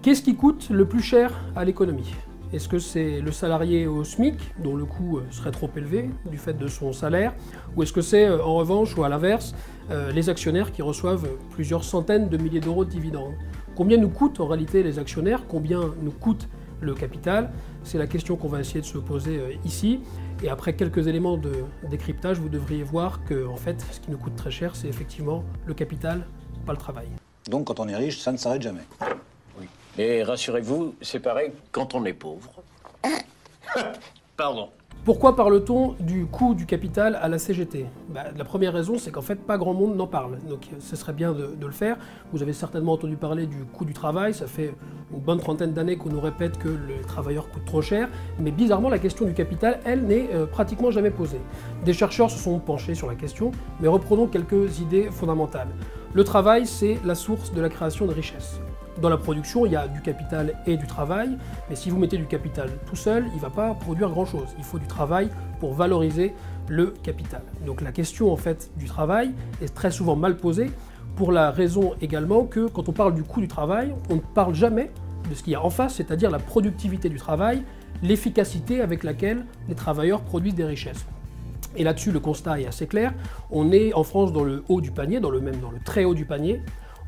Qu'est-ce qui coûte le plus cher à l'économie? Est-ce que c'est le salarié au SMIC, dont le coût serait trop élevé du fait de son salaire, ou est-ce que c'est en revanche, ou à l'inverse, les actionnaires qui reçoivent plusieurs centaines de milliers d'euros de dividendes? Combien nous coûtent en réalité les actionnaires? Combien nous coûte le capital? C'est la question qu'on va essayer de se poser ici. Et après quelques éléments de décryptage, vous devriez voir que en fait, ce qui nous coûte très cher, c'est effectivement le capital, pas le travail. Donc quand on est riche, ça ne s'arrête jamais. Oui. Et rassurez-vous, c'est pareil quand on est pauvre. Pardon. Pourquoi parle-t-on du coût du capital à la CGT? La première raison, c'est qu'en fait, pas grand monde n'en parle. Donc ce serait bien de le faire. Vous avez certainement entendu parler du coût du travail. Ça fait une bonne trentaine d'années qu'on nous répète que les travailleurs coûtent trop cher. Mais bizarrement, la question du capital, elle, n'est pratiquement jamais posée. Des chercheurs se sont penchés sur la question, mais reprenons quelques idées fondamentales. Le travail, c'est la source de la création de richesses. Dans la production, il y a du capital et du travail, mais si vous mettez du capital tout seul, il ne va pas produire grand-chose. Il faut du travail pour valoriser le capital. Donc la question en fait du travail est très souvent mal posée, pour la raison également que quand on parle du coût du travail, on ne parle jamais de ce qu'il y a en face, c'est-à-dire la productivité du travail, l'efficacité avec laquelle les travailleurs produisent des richesses. Et là-dessus, le constat est assez clair. On est en France dans le haut du panier, dans le très haut du panier.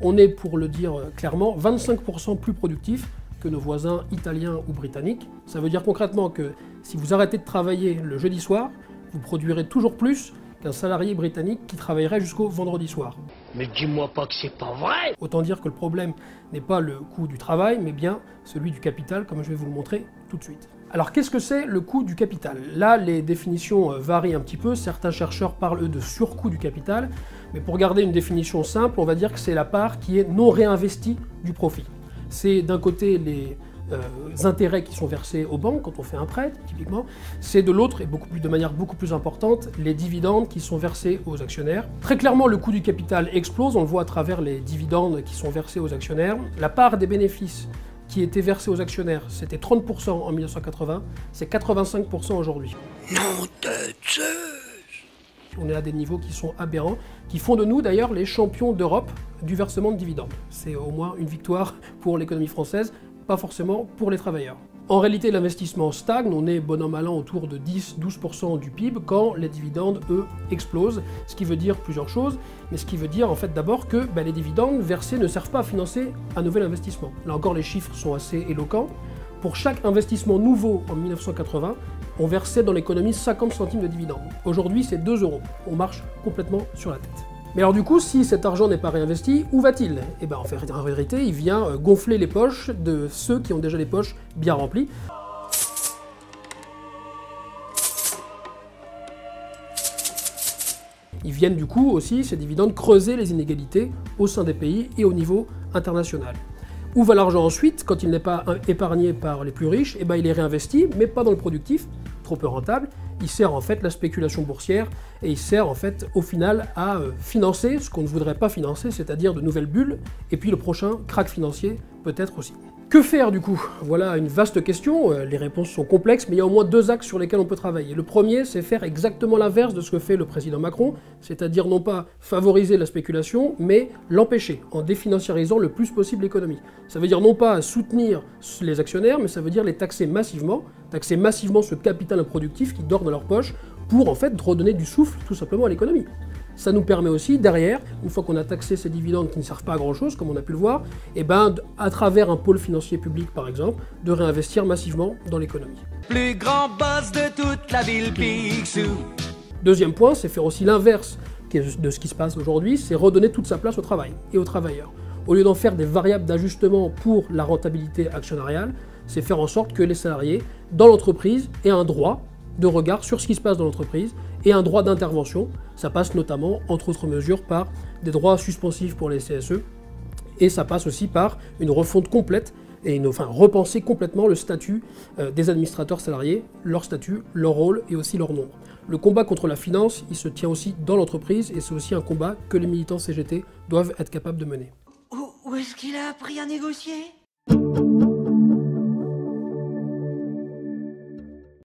On est, pour le dire clairement, 25% plus productif que nos voisins italiens ou britanniques. Ça veut dire concrètement que si vous arrêtez de travailler le jeudi soir, vous produirez toujours plus qu'un salarié britannique qui travaillerait jusqu'au vendredi soir. Mais dis-moi pas que c'est pas vrai! Autant dire que le problème n'est pas le coût du travail, mais bien celui du capital, comme je vais vous le montrer tout de suite. Alors qu'est-ce que c'est le coût du capital? Là, les définitions varient un petit peu. Certains chercheurs parlent eux de surcoût du capital, mais pour garder une définition simple, on va dire que c'est la part qui est non réinvestie du profit. C'est d'un côté les intérêts qui sont versés aux banques quand on fait un prêt, typiquement. C'est de l'autre, et de manière beaucoup plus importante, les dividendes qui sont versés aux actionnaires. Très clairement, le coût du capital explose, on le voit à travers les dividendes qui sont versés aux actionnaires. La part des bénéfices qui était versé aux actionnaires, c'était 30% en 1980, c'est 85% aujourd'hui. Non de Zeus! On est à des niveaux qui sont aberrants, qui font de nous d'ailleurs les champions d'Europe du versement de dividendes. C'est au moins une victoire pour l'économie française, pas forcément pour les travailleurs. En réalité, l'investissement stagne, on est bon an mal an autour de 10-12% du PIB quand les dividendes, eux, explosent. Ce qui veut dire plusieurs choses, mais ce qui veut dire en fait d'abord que les dividendes versés ne servent pas à financer un nouvel investissement. Là encore, les chiffres sont assez éloquents. Pour chaque investissement nouveau en 1980, on versait dans l'économie 50 centimes de dividendes. Aujourd'hui, c'est 2 €. On marche complètement sur la tête. Mais alors du coup, si cet argent n'est pas réinvesti, où va-t-il? En vérité, il vient gonfler les poches de ceux qui ont déjà les poches bien remplies. Ils viennent du coup aussi, ces dividendes, creuser les inégalités au sein des pays et au niveau international. Où va l'argent ensuite? Quand il n'est pas épargné par les plus riches, il est réinvesti, mais pas dans le productif, trop peu rentable. Il sert en fait la spéculation boursière et il sert en fait au final à financer ce qu'on ne voudrait pas financer, c'est-à-dire de nouvelles bulles, et puis le prochain crack financier peut-être aussi. Que faire du coup? Voilà une vaste question, les réponses sont complexes, mais il y a au moins 2 axes sur lesquels on peut travailler. Le premier, c'est faire exactement l'inverse de ce que fait le président Macron, c'est-à-dire non pas favoriser la spéculation, mais l'empêcher, en définanciarisant le plus possible l'économie. Ça veut dire non pas soutenir les actionnaires, mais ça veut dire les taxer massivement ce capital improductif qui dort dans leur poche, pour en fait redonner du souffle tout simplement à l'économie. Ça nous permet aussi, derrière, une fois qu'on a taxé ces dividendes qui ne servent pas à grand-chose, comme on a pu le voir, à travers un pôle financier public, par exemple, de réinvestir massivement dans l'économie. Plus grand boss de toute la ville, Picsou. Deuxième point, c'est faire aussi l'inverse de ce qui se passe aujourd'hui, c'est redonner toute sa place au travail et aux travailleurs. Au lieu d'en faire des variables d'ajustement pour la rentabilité actionnariale, c'est faire en sorte que les salariés, dans l'entreprise, aient un droit de regard sur ce qui se passe dans l'entreprise et un droit d'intervention. Ça passe notamment, entre autres mesures, par des droits suspensifs pour les CSE et ça passe aussi par une refonte complète et repenser complètement le statut des administrateurs salariés, leur statut, leur rôle et aussi leur nombre. Le combat contre la finance, il se tient aussi dans l'entreprise et c'est aussi un combat que les militants CGT doivent être capables de mener. Où est-ce qu'il a appris à négocier?